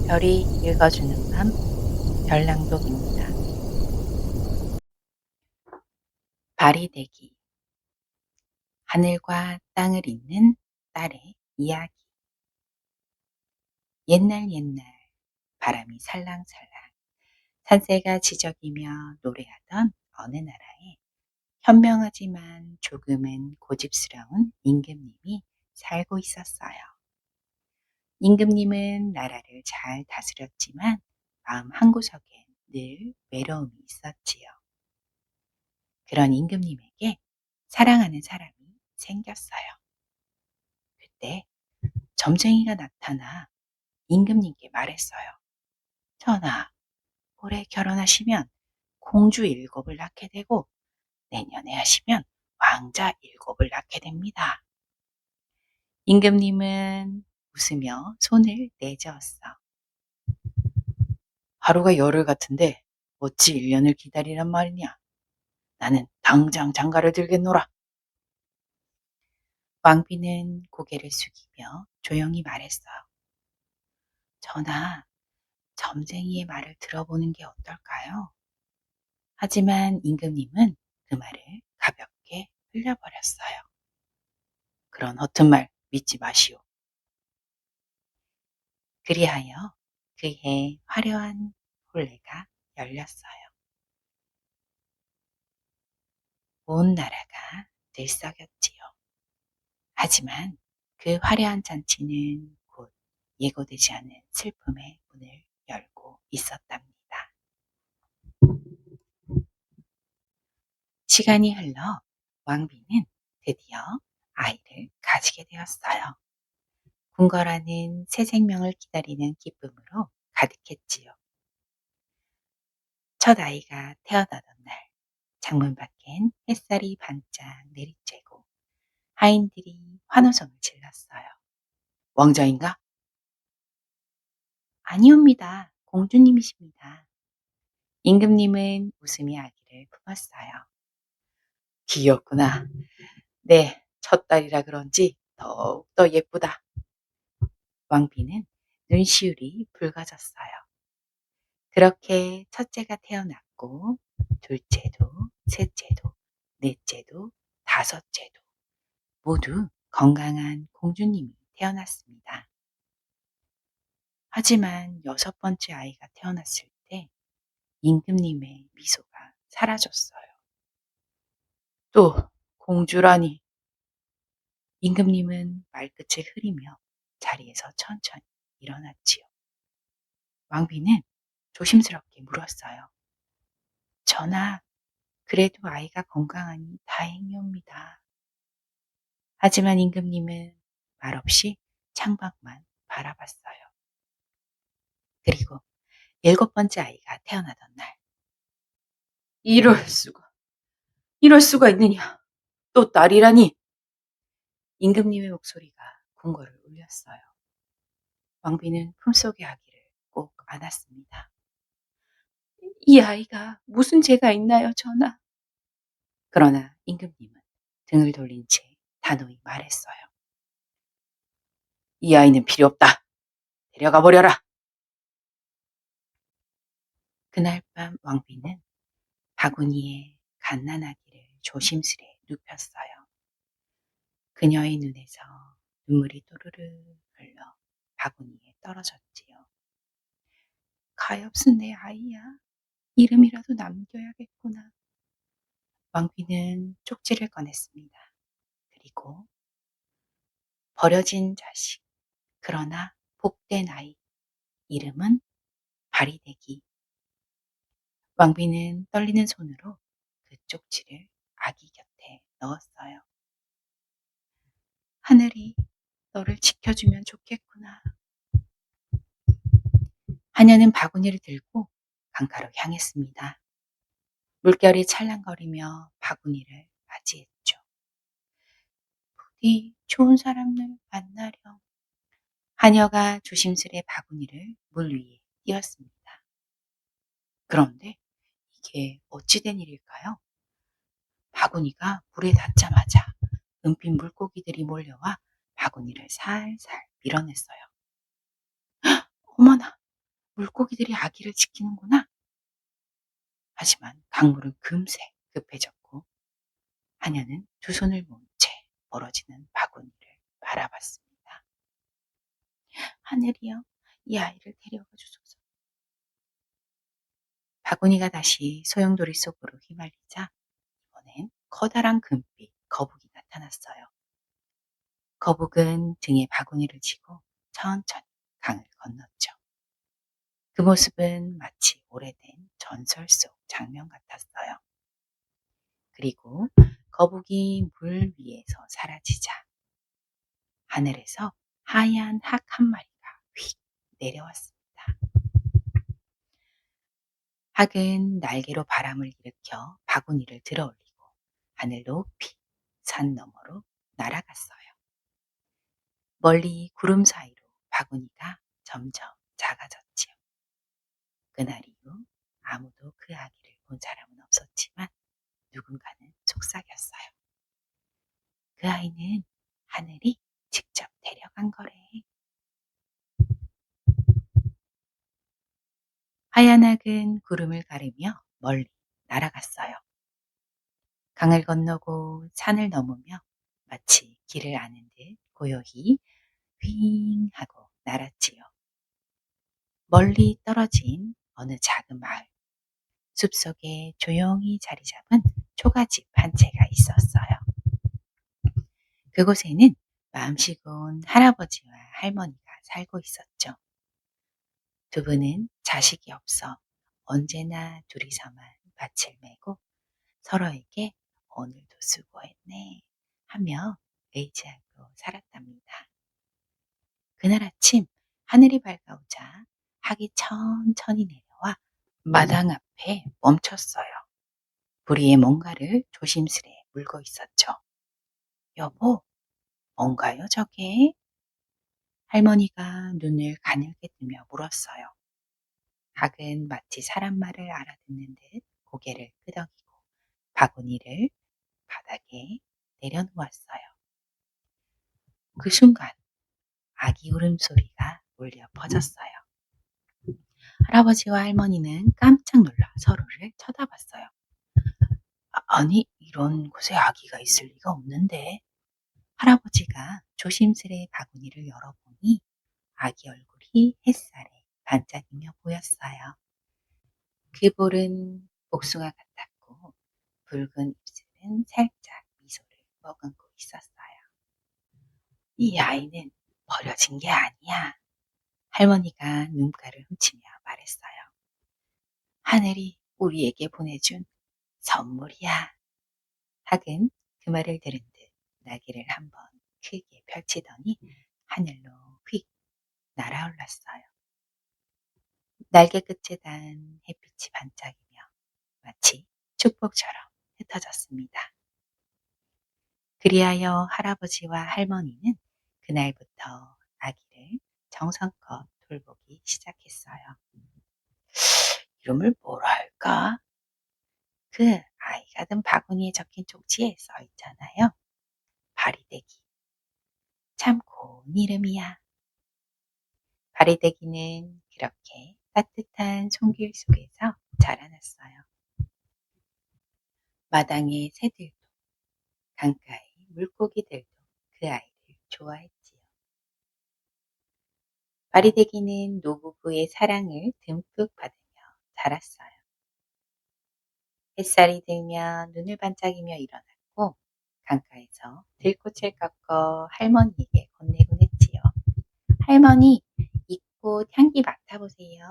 별이 읽어주는 밤, 별낭독입니다. 발이 되기. 하늘과 땅을 잇는 딸의 이야기. 옛날 바람이 살랑살랑 산새가 지저귀며 노래하던 어느 나라에 현명하지만 조금은 고집스러운 임금님이 살고 있었어요. 임금님은 나라를 잘 다스렸지만 마음 한구석엔 늘 외로움이 있었지요. 그런 임금님에게 사랑하는 사람이 생겼어요. 그때 점쟁이가 나타나 임금님께 말했어요. 전하, 올해 결혼하시면 공주 7을 낳게 되고 내년에 하시면 왕자 7을 낳게 됩니다. 임금님은 웃으며 손을 내저었어. 하루가 열흘 같은데 어찌 1년을 기다리란 말이냐. 나는 당장 장가를 들겠노라. 왕비는 고개를 숙이며 조용히 말했어요. 전하, 점쟁이의 말을 들어보는 게 어떨까요? 하지만 임금님은 그 말을 가볍게 흘려버렸어요. 그런 허튼 말 믿지 마시오. 그리하여 그해 화려한 혼례가 열렸어요. 온 나라가 들썩였지요. 하지만 그 화려한 잔치는 곧 예고되지 않은 슬픔의 문을 열고 있었답니다. 시간이 흘러 왕비는 드디어 아이를 가지게 되었어요. 궁궐안은 새 생명을 기다리는 기쁨으로 가득했지요. 첫 아이가 태어나던 날, 창문 밖엔 햇살이 반짝 내리쬐고 하인들이 환호성을 질렀어요. 왕자인가? 아니옵니다. 공주님이십니다. 임금님은 웃으며 아기를 품었어요. 귀엽구나. 네, 첫 딸이라 그런지 더욱더 예쁘다. 왕비는 눈시울이 붉어졌어요. 그렇게 첫째가 태어났고 둘째도, 셋째도, 넷째도, 다섯째도 모두 건강한 공주님이 태어났습니다. 하지만 6번째 아이가 태어났을 때 임금님의 미소가 사라졌어요. 또 공주라니. 임금님은 말끝을 흐리며 자리에서 천천히 일어났지요. 왕비는 조심스럽게 물었어요. 전하, 그래도 아이가 건강하니 다행이옵니다. 하지만 임금님은 말없이 창밖만 바라봤어요. 그리고 7번째 아이가 태어나던 날, 이럴 수가 있느냐? 또 딸이라니? 임금님의 목소리가 궁궐을 울렸어요. 왕비는 품속의 아기를 꼭 안았습니다. 이 아이가 무슨 죄가 있나요, 전하? 그러나 임금님은 등을 돌린 채 단호히 말했어요. 이 아이는 필요 없다. 데려가 버려라. 그날 밤 왕비는 바구니에 갓난아기를 조심스레 눕혔어요. 그녀의 눈에서 눈물이 또르르 흘러 바구니에 떨어졌지요. 가엾은 내 아이야. 이름이라도 남겨야겠구나. 왕비는 쪽지를 꺼냈습니다. 그리고 버려진 자식, 그러나 복된 아이, 이름은 바리대기. 왕비는 떨리는 손으로 그 쪽지를 아기 곁에 넣었어요. 하늘이 너를 지켜주면 좋겠구나. 하녀는 바구니를 들고 강가로 향했습니다. 물결이 찰랑거리며 바구니를 맞이했죠. 부디 좋은 사람을 만나렴. 하녀가 조심스레 바구니를 물 위에 띄웠습니다. 그런데 이게 어찌된 일일까요? 바구니가 물에 닿자마자 은빛 물고기들이 몰려와 바구니를 살살 밀어냈어요. 어머나, 물고기들이 아기를 지키는구나. 하지만 강물은 금세 급해졌고 하녀는 두 손을 모은 채 멀어지는 바구니를 바라봤습니다. 하늘이여, 이 아이를 데려가 주소서. 바구니가 다시 소용돌이 속으로 휘말리자 이번엔 커다란 금빛 거북이 나타났어요. 거북은 등에 바구니를 지고 천천히 강을 건넜죠. 그 모습은 마치 오래된 전설 속 장면 같았어요. 그리고 거북이 물 위에서 사라지자 하늘에서 하얀 학 한 마리가 휙 내려왔습니다. 학은 날개로 바람을 일으켜 바구니를 들어올리고 하늘 높이 산 너머로 날아갔어요. 멀리 구름 사이로 바구니가 점점 작아졌지요. 그날 이후 아무도 그 아기를 본 사람은 없었지만 누군가는 속삭였어요. 그 아이는 하늘이 직접 데려간 거래. 하얀 학은 구름을 가르며 멀리 날아갔어요. 강을 건너고 산을 넘으며 마치 길을 아는 듯 고요히 윙 하고 날았지요. 멀리 떨어진 어느 작은 마을, 숲속에 조용히 자리 잡은 초가집 한 채가 있었어요. 그곳에는 마음씨고운 할아버지와 할머니가 살고 있었죠. 두 분은 자식이 없어 언제나 둘이서만 밭을 메고 서로에게 오늘도 수고했네 하며 의지하고 살았답니다. 그날 아침 하늘이 밝아오자 학이 천천히 내려와 마당 앞에 멈췄어요. 부리에 뭔가를 조심스레 물고 있었죠. 여보, 뭔가요 저게? 할머니가 눈을 가늘게 뜨며 물었어요. 학은 마치 사람 말을 알아듣는 듯 고개를 끄덕이고 바구니를 바닥에 내려놓았어요. 그 순간 아기 울음소리가 울려 퍼졌어요. 할아버지와 할머니는 깜짝 놀라 서로를 쳐다봤어요. 아니, 이런 곳에 아기가 있을 리가 없는데. 할아버지가 조심스레 바구니를 열어보니 아기 얼굴이 햇살에 반짝이며 보였어요. 그 볼은 복숭아 같았고 붉은 입술은 살짝 미소를 머금고 있었어요. 이 아이는 버려진 게 아니야. 할머니가 눈가를 훔치며 말했어요. 하늘이 우리에게 보내준 선물이야. 학은 그 말을 들은 듯 날개를 한번 크게 펼치더니 하늘로 휙 날아올랐어요. 날개 끝에 단 햇빛이 반짝이며 마치 축복처럼 흩어졌습니다. 그리하여 할아버지와 할머니는 그날부터 아기를 정성껏 돌보기 시작했어요. 이름을 뭐라 할까? 그 아이가 든 바구니에 적힌 쪽지에 써 있잖아요. 바리대기. 참 고운 이름이야. 바리대기는 그렇게 따뜻한 손길 속에서 자라났어요. 마당의 새들도 강가의 물고기들도 그 아이를 좋아했지요. 바리대기는 노부부의 사랑을 듬뿍 받으며 자랐어요. 햇살이 들면 눈을 반짝이며 일어났고 강가에서 들꽃을 꺾어 할머니에게 건네곤 했지요. 할머니, 이 꽃 향기 맡아보세요.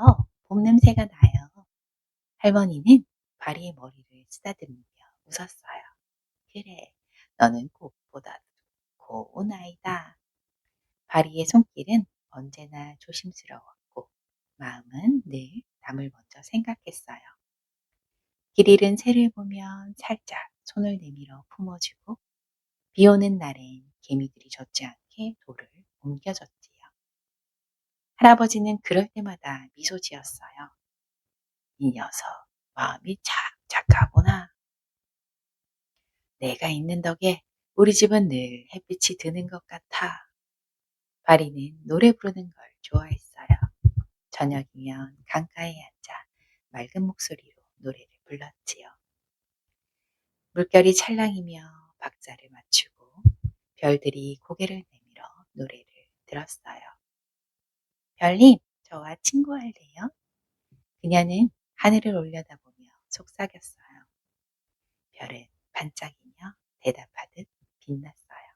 봄 냄새가 나요. 할머니는 바리의 머리를 쓰다듬으며 웃었어요. 그래, 너는 꽃보다도 고운 아이다. 바리의 손길은 언제나 조심스러웠고 마음은 늘 남을 먼저 생각했어요. 길 잃은 새를 보면 살짝 손을 내밀어 품어주고 비 오는 날엔 개미들이 젖지 않게 돌을 옮겨줬지요. 할아버지는 그럴 때마다 미소 지었어요. 이 녀석 마음이 착착하구나. 내가 있는 덕에 우리 집은 늘 햇빛이 드는 것 같아. 바리는 노래 부르는 걸 좋아했어요. 저녁이면 강가에 앉아 맑은 목소리로 노래를 불렀지요. 물결이 찰랑이며 박자를 맞추고 별들이 고개를 내밀어 노래를 들었어요. 별님, 저와 친구할래요? 그녀는 하늘을 올려다보며 속삭였어요. 별은 반짝이며 대답하듯 빛났어요.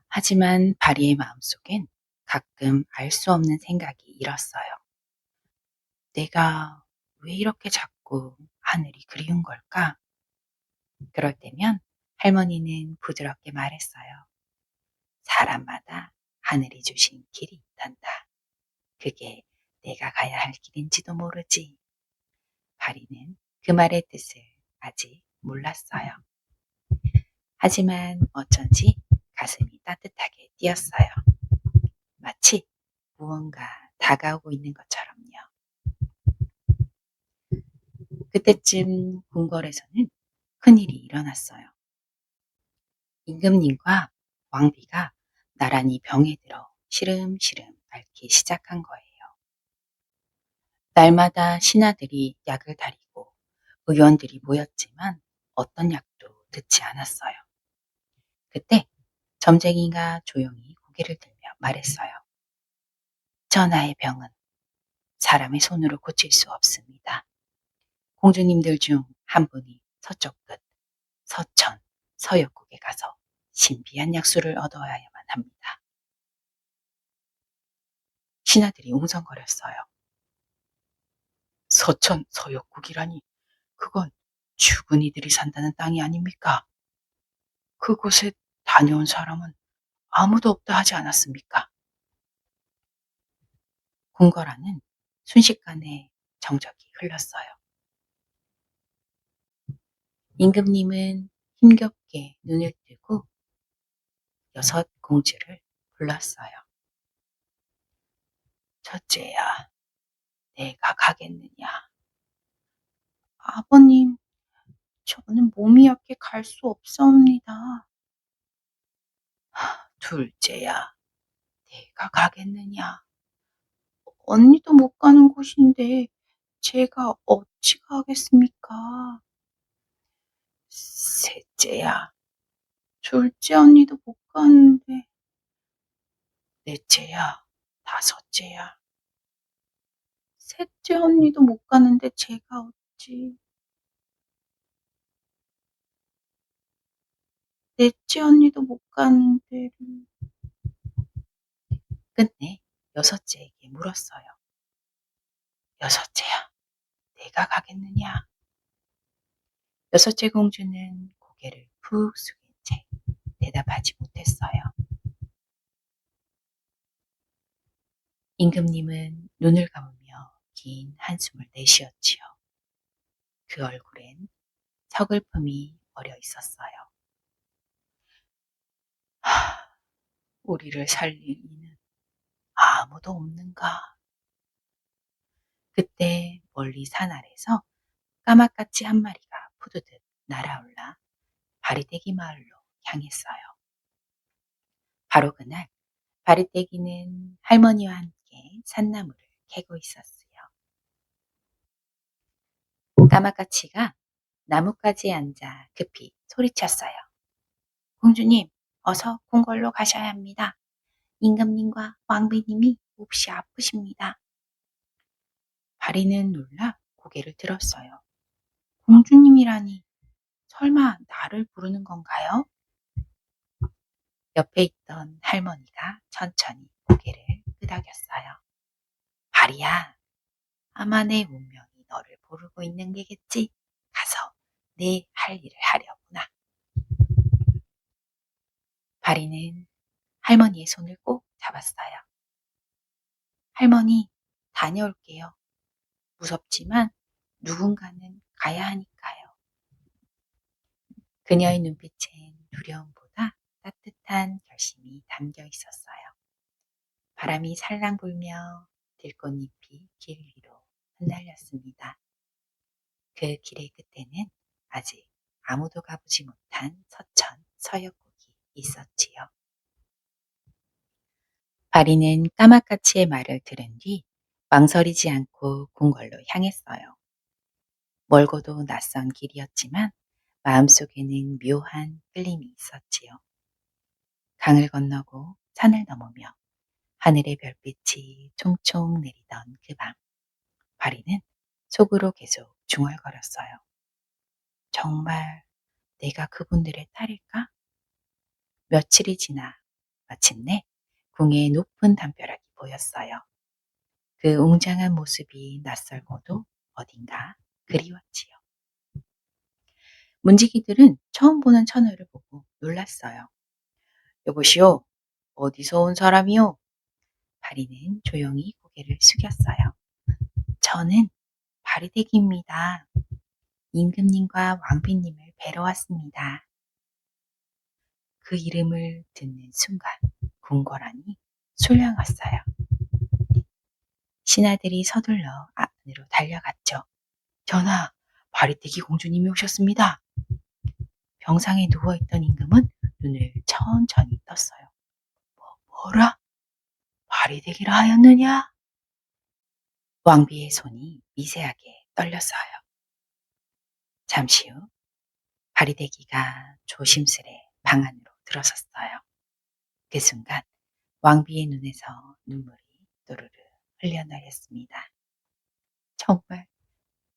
하지만 바리의 마음속엔 가끔 알 수 없는 생각이 일었어요. 내가 왜 이렇게 자꾸 하늘이 그리운 걸까? 그럴 때면 할머니는 부드럽게 말했어요. 사람마다 하늘이 주신 길이 있단다. 그게 내가 가야 할 길인지도 모르지. 바리는 그 말의 뜻을 아직 몰랐어요. 하지만 어쩐지 가슴이 따뜻하게 뛰었어요. 마치 무언가 다가오고 있는 것처럼요. 그때쯤 궁궐에서는 큰일이 일어났어요. 임금님과 왕비가 나란히 병에 들어 시름시름 앓기 시작한 거예요. 날마다 신하들이 약을 다리고 의원들이 모였지만 어떤 약도 듣지 않았어요. 그때 점쟁이가 조용히 고개를 들며 말했어요. 전하의 병은 사람의 손으로 고칠 수 없습니다. 공주님들 중 한 분이 서쪽 끝, 서천, 서역국에 가서 신비한 약수를 얻어야만 합니다. 신하들이 웅성거렸어요. 서천, 서역국이라니 그건 죽은 이들이 산다는 땅이 아닙니까? 그곳에 다녀온 사람은 아무도 없다 하지 않았습니까? 궁궐안은 순식간에 정적이 흘렀어요. 임금님은 힘겹게 눈을 뜨고 여섯 공주를 불렀어요. 첫째야, 내가 가겠느냐? 아버님, 저는 몸이 약해 갈 수 없사옵니다. 둘째야, 내가 가겠느냐? 언니도 못 가는 곳인데 제가 어찌 가겠습니까? 셋째야, 둘째 언니도 못 가는데 넷째야, 다섯째야, 셋째 언니도 못 가는데 제가 어찌 넷째 언니도 못 가는데 끝내 여섯째에게 물었어요. 여섯째야, 내가 가겠느냐? 여섯째 공주는 고개를 푹 숙인 채 대답하지 못했어요. 임금님은 눈을 감으며 긴 한숨을 내쉬었지요. 그 얼굴엔 서글픔이 어려 있었어요. 우리를 살릴 이는 아무도 없는가? 그때 멀리 산 아래서 까마까치 한 마리가 푸드득 날아올라 바리떼기 마을로 향했어요. 바로 그날 바리떼기는 할머니와 함께 산나물을 캐고 있었어요. 까마까치가 나뭇가지에 앉아 급히 소리쳤어요. 공주님, 어서 궁궐로 가셔야 합니다. 임금님과 왕비님이 몹시 아프십니다. 바리는 놀라 고개를 들었어요. 공주님이라니 설마 나를 부르는 건가요? 옆에 있던 할머니가 천천히 고개를 끄덕였어요. 바리야, 아마 내 운명이 너를 부르고 있는 게겠지. 가서 내 할 일을 하려구나. 바리는 할머니의 손을 꼭 잡았어요. 할머니, 다녀올게요. 무섭지만 누군가는 가야 하니까요. 그녀의 눈빛엔 두려움보다 따뜻한 결심이 담겨 있었어요. 바람이 살랑 불며 들꽃잎이 길 위로 흩날렸습니다. 그 길의 끝에는 아직 아무도 가보지 못한 서천, 서역국이 있었지요. 바리는 까마까치의 말을 들은 뒤 망설이지 않고 궁궐로 향했어요. 멀고도 낯선 길이었지만 마음속에는 묘한 끌림이 있었지요. 강을 건너고 산을 넘으며 하늘의 별빛이 총총 내리던 그 밤, 바리는 속으로 계속 중얼거렸어요. 정말 내가 그분들의 딸일까? 며칠이 지나 마침내 궁의 높은 담벼락이 보였어요. 그 웅장한 모습이 낯설고도 어딘가 그리웠지요. 문지기들은 처음 보는 처녀를 보고 놀랐어요. 여보시오, 어디서 온 사람이요? 바리는 조용히 고개를 숙였어요. 저는 바리대기입니다. 임금님과 왕비님을 뵈러 왔습니다. 그 이름을 듣는 순간 궁궐안이 술량왔어요. 신하들이 서둘러 안으로 달려갔죠. 전하, 바리떼기 공주님이 오셨습니다. 병상에 누워있던 임금은 눈을 천천히 떴어요. 뭐라? 바리떼기라 하였느냐? 왕비의 손이 미세하게 떨렸어요. 잠시 후 바리떼기가 조심스레 방 안으로 들어섰어요. 그 순간 왕비의 눈에서 눈물이 또르르 흘려내렸습니다. 정말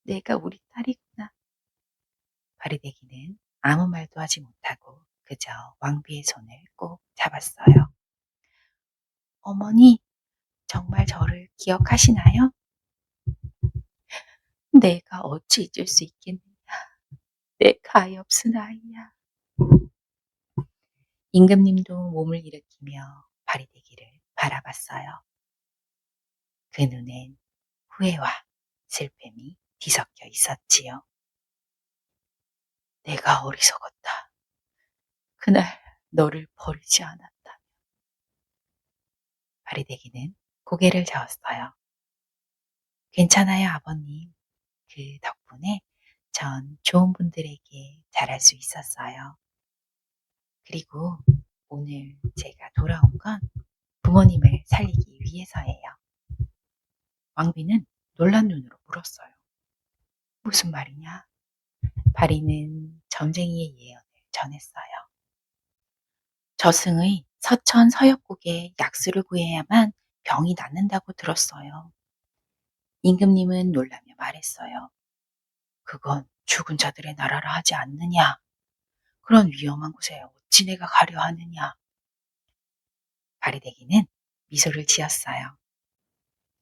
내가 우리 딸이구나. 바리떼기는 아무 말도 하지 못하고 그저 왕비의 손을 꼭 잡았어요. 어머니, 정말 저를 기억하시나요? 내가 어찌 잊을 수 있겠느냐. 내 가엾은 아이야. 임금님도 몸을 일으키며 바리떼기를 바라봤어요. 그 눈엔 후회와 슬픔이 뒤섞여 있었지요. 내가 어리석었다. 그날 너를 버리지 않았다. 바리떼기는 고개를 저었어요. 괜찮아요, 아버님. 그 덕분에 전 좋은 분들에게 잘할 수 있었어요. 그리고 오늘 제가 돌아온 건 부모님을 살리기 위해서예요. 왕비는 놀란 눈으로 물었어요. 무슨 말이냐? 바리는 점쟁이의 예언을 전했어요. 저승의 서천 서역국에 약수를 구해야만 병이 낫는다고 들었어요. 임금님은 놀라며 말했어요. 그건 죽은 자들의 나라라 하지 않느냐? 그런 위험한 곳에 어찌 내가 가려 하느냐? 바리떼기는 미소를 지었어요.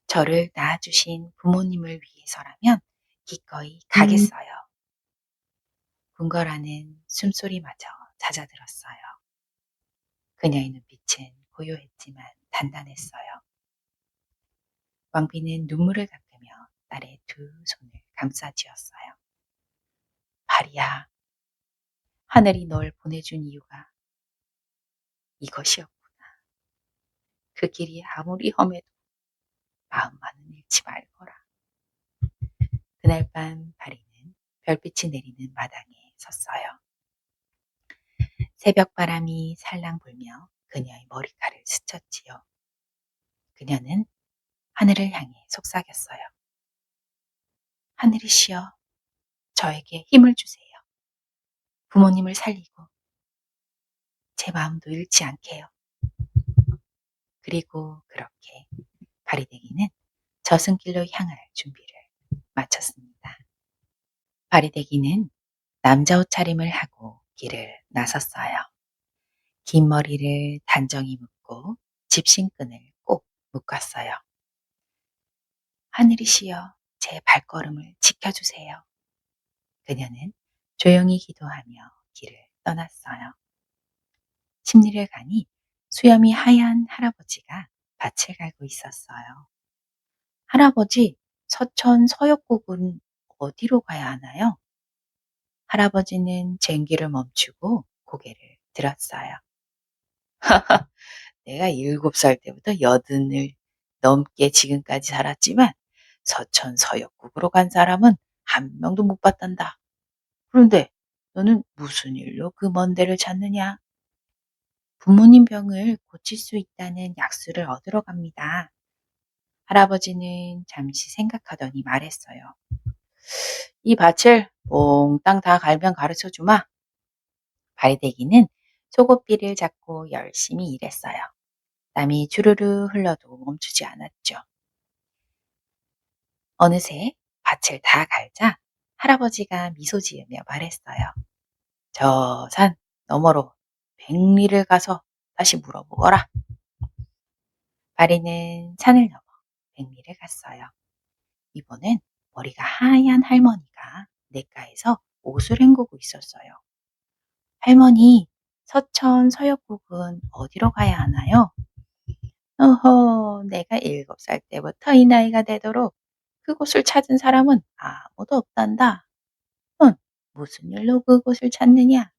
저를 낳아주신 부모님을 위해서라면 기꺼이 가겠어요. 궁궐안은 숨소리마저 잦아들었어요. 그녀의 눈빛은 고요했지만 단단했어요. 왕비는 눈물을 닦으며 딸의 두 손을 감싸쥐었어요. 바리야, 하늘이 널 보내준 이유가 이것이었구나. 그 길이 아무리 험해도 마음만은 잃지 말거라. 그날 밤 바리는 별빛이 내리는 마당에 섰어요. 새벽 바람이 살랑 불며 그녀의 머리카락을 스쳤지요. 그녀는 하늘을 향해 속삭였어요. 하늘이시여, 저에게 힘을 주세요. 부모님을 살리고 제 마음도 잃지 않게요. 그리고 그렇게 바리떼기는 저승길로 향할 준비를 마쳤습니다. 바리떼기는 남자 옷차림을 하고 길을 나섰어요. 긴 머리를 단정히 묶고 집신끈을 꼭 묶었어요. 하늘이시여, 제 발걸음을 지켜주세요. 그녀는 조용히 기도하며 길을 떠났어요. 심리를 가니 수염이 하얀 할아버지가 밭을 갈고 있었어요. 할아버지, 서천 서역국은 어디로 가야 하나요? 할아버지는 쟁기를 멈추고 고개를 들었어요. 내가 7살 때부터 80을 넘게 지금까지 살았지만 서천 서역국으로 간 사람은 한 명도 못 봤단다. 그런데 너는 무슨 일로 그 먼 데를 찾느냐? 부모님 병을 고칠 수 있다는 약수를 얻으러 갑니다. 할아버지는 잠시 생각하더니 말했어요. 이 밭을 몽땅 다 갈면 가르쳐 주마. 발대기는 소고삐를 잡고 열심히 일했어요. 땀이 주르르 흘러도 멈추지 않았죠. 어느새 밭을 다 갈자 할아버지가 미소 지으며 말했어요. 저 산 너머로 100리를 가서 다시 물어보거라. 바리는 산을 넘어 100리를 갔어요. 이번엔 머리가 하얀 할머니가 냇가에서 옷을 헹구고 있었어요. 할머니, 서천 서역국은 어디로 가야 하나요? 어허, 내가 7살 때부터 이 나이가 되도록 그곳을 찾은 사람은 아무도 없단다. 무슨 일로 그곳을 찾느냐?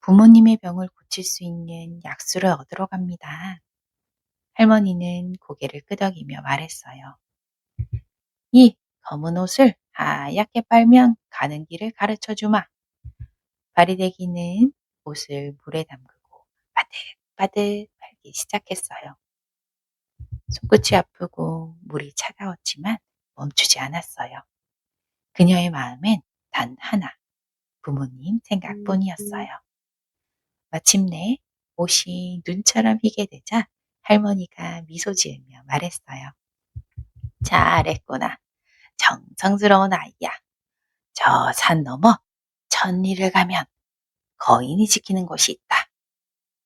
부모님의 병을 고칠 수 있는 약수를 얻으러 갑니다. 할머니는 고개를 끄덕이며 말했어요. 이 검은 옷을 하얗게 빨면 가는 길을 가르쳐 주마. 바리대기는 옷을 물에 담그고 바득바득 빨기 시작했어요. 손끝이 아프고 물이 차가웠지만 멈추지 않았어요. 그녀의 마음엔 단 하나, 부모님 생각뿐이었어요. 마침내 옷이 눈처럼 희게 되자 할머니가 미소 지으며 말했어요. 잘했구나. 정성스러운 아이야. 저 산 너머 1000리를 가면 거인이 지키는 곳이 있다.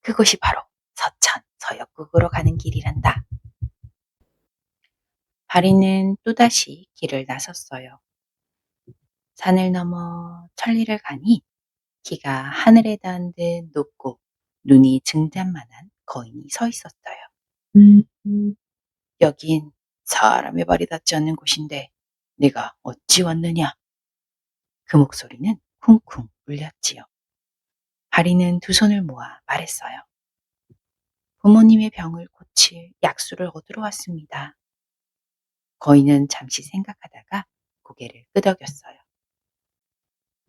그곳이 바로 서천 서역국으로 가는 길이란다. 바리는 또다시 길을 나섰어요. 산을 넘어 1000리를 가니 키가 하늘에 닿은 듯 높고 눈이 증잔만한 거인이 서 있었어요. 여긴 사람의 발이 닿지 않는 곳인데 네가 어찌 왔느냐? 그 목소리는 쿵쿵 울렸지요. 바리는 두 손을 모아 말했어요. 부모님의 병을 고칠 약수를 얻으러 왔습니다. 거인은 잠시 생각하다가 고개를 끄덕였어요.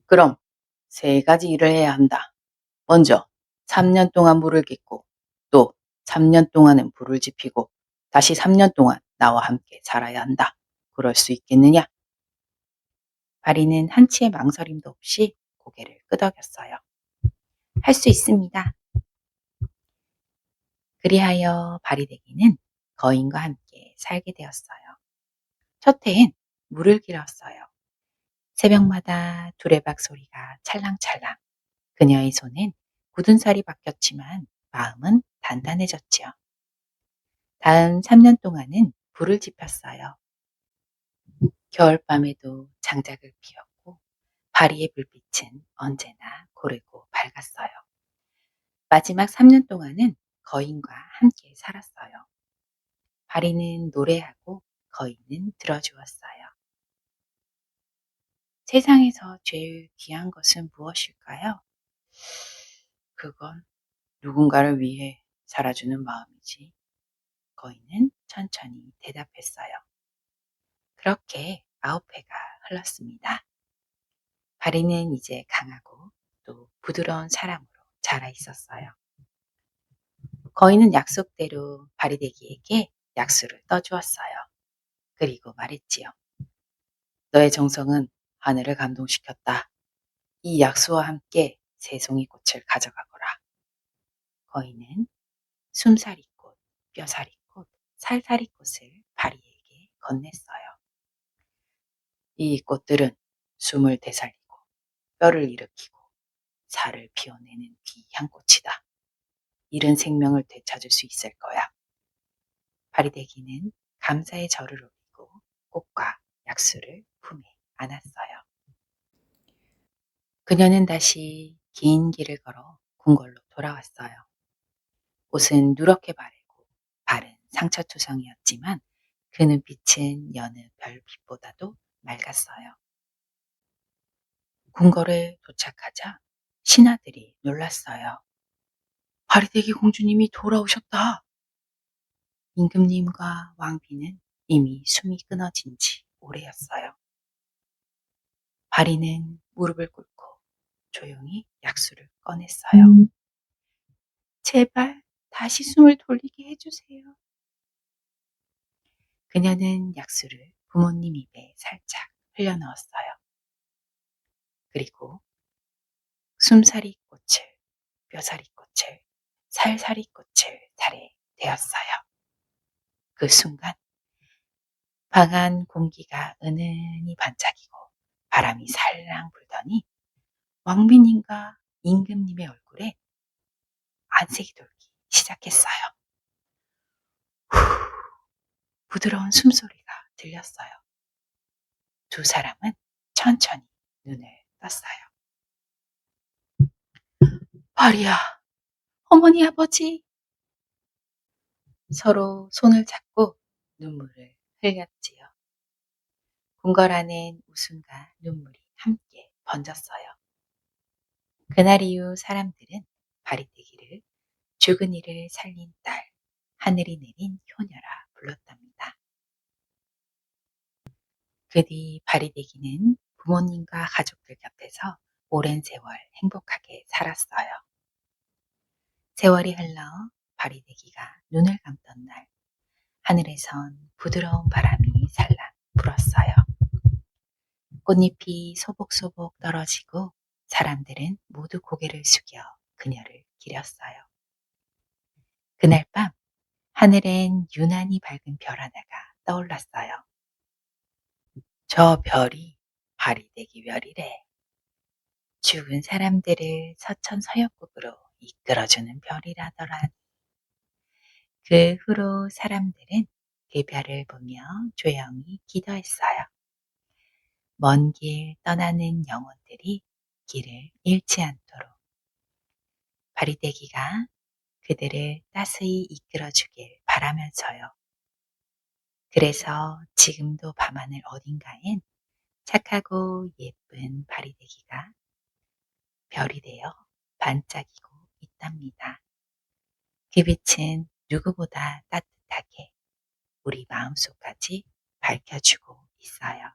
그럼 3가지 일을 해야 한다. 먼저 3년 동안 물을 깃고 또 3년 동안은 불을 지피고 다시 3년 동안 나와 함께 살아야 한다. 그럴 수 있겠느냐? 바리는 한치의 망설임도 없이 고개를 끄덕였어요. 할 수 있습니다. 그리하여 바리대기는 거인과 함께 살게 되었어요. 첫 해엔 물을 길었어요. 새벽마다 두레박 소리가 찰랑찰랑. 그녀의 손엔 굳은 살이 박혔지만 마음은 단단해졌지요. 다음 3년 동안은 불을 지폈어요. 겨울밤에도 장작을 피웠고 바리의 불빛은 언제나 고르고 밝았어요. 마지막 3년 동안은 거인과 함께 살았어요. 바리는 노래하고 거인은 들어주었어요. 세상에서 제일 귀한 것은 무엇일까요? 그건 누군가를 위해 살아주는 마음이지. 거인은 천천히 대답했어요. 그렇게 9회가 흘렀습니다. 바리는 이제 강하고 또 부드러운 사람으로 자라 있었어요. 거인은 약속대로 바리대기에게 약수를 떠주었어요. 그리고 말했지요. 너의 정성은 하늘을 감동시켰다. 이 약수와 함께 새송이 꽃을 가져가거라. 거인은 숨사리꽃, 뼈사리꽃, 살사리꽃을 바리에게 건넸어요. 이 꽃들은 숨을 되살리고 뼈를 일으키고 살을 피워내는 귀한 꽃이다. 이른 생명을 되찾을 수 있을 거야. 바리대기는 감사의 절을 올리고 꽃과 약수를 품에 안았어요. 그녀는 다시 긴 길을 걸어 궁궐로 돌아왔어요. 옷은 누렇게 바래고 발은 상처투성이었지만 그 눈빛은 여느 별빛보다도 맑았어요. 궁궐에 도착하자 신하들이 놀랐어요. 바리대기 공주님이 돌아오셨다. 임금님과 왕비는 이미 숨이 끊어진 지 오래였어요. 바리는 무릎을 꿇고 조용히 약수를 꺼냈어요. 제발 다시 숨을 돌리게 해주세요. 그녀는 약수를 부모님 입에 살짝 흘려넣었어요. 그리고 숨사리 꽃을, 뼈사리 꽃을, 살사리 꽃을 살에 대었어요. 그 순간 방 안 공기가 은은히 반짝이고 바람이 살랑 불더니 왕비님과 임금님의 얼굴에 안색이 돌기 시작했어요. 후, 부드러운 숨소리가 들렸어요. 두 사람은 천천히 눈을 떴어요. 파리야, 어머니 아버지. 서로 손을 잡고 눈물을 흘렸지요. 궁궐 안엔 웃음과 눈물이 함께 번졌어요. 그날 이후 사람들은 바리떼기를 죽은 이를 살린 딸, 하늘이 내린 효녀라 불렀답니다. 그 뒤 바리떼기는 부모님과 가족들 곁에서 오랜 세월 행복하게 살았어요. 세월이 흘러 바리떼기가 눈을 감던 날, 하늘에선 부드러운 바람이 살랑 불었어요. 꽃잎이 소복소복 떨어지고 사람들은 모두 고개를 숙여 그녀를 기렸어요. 그날 밤 하늘엔 유난히 밝은 별 하나가 떠올랐어요. 저 별이 바리떼기 별이래. 죽은 사람들을 서천서역국으로 이끌어주는 별이라더라. 그 후로 사람들은 그 별을 보며 조용히 기도했어요. 먼 길 떠나는 영혼들이 길을 잃지 않도록 바리떼기가 그들을 따스히 이끌어주길 바라면서요. 그래서 지금도 밤하늘 어딘가엔 착하고 예쁜 바리떼기가 별이 되어 반짝이고 있답니다. 그 빛은 누구보다 따뜻하게 우리 마음속까지 밝혀주고 있어요.